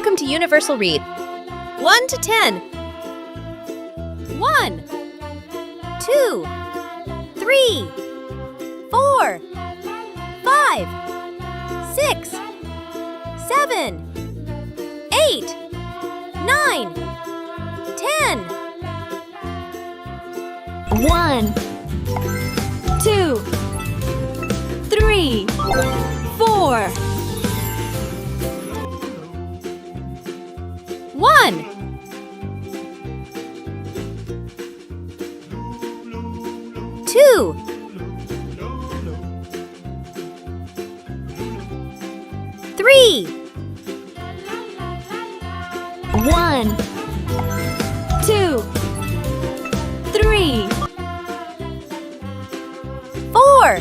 Welcome to Universal Read. 1 to 10. 1, 2, 3, 4, 5, 6, 7, 8, 9, 10. 1, 2, 3, 4. 1, 2, 3, 1, 2, 3, 4,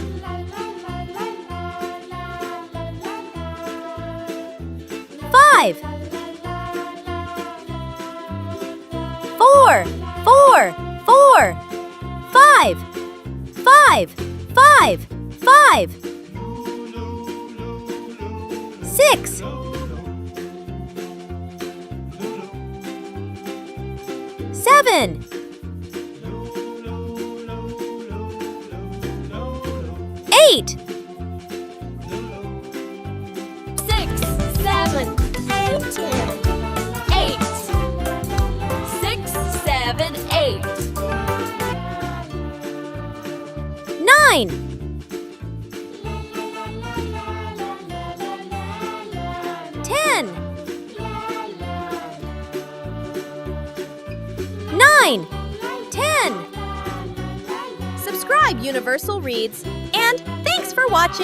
5, 4, 4, 4, 5, 5, 5, 5, 6, 7, 8, 6, 7, 8, 8, 6, 7, 8, 9, 10, 9, 10. Subscribe Universal Reads, and thanks for watching!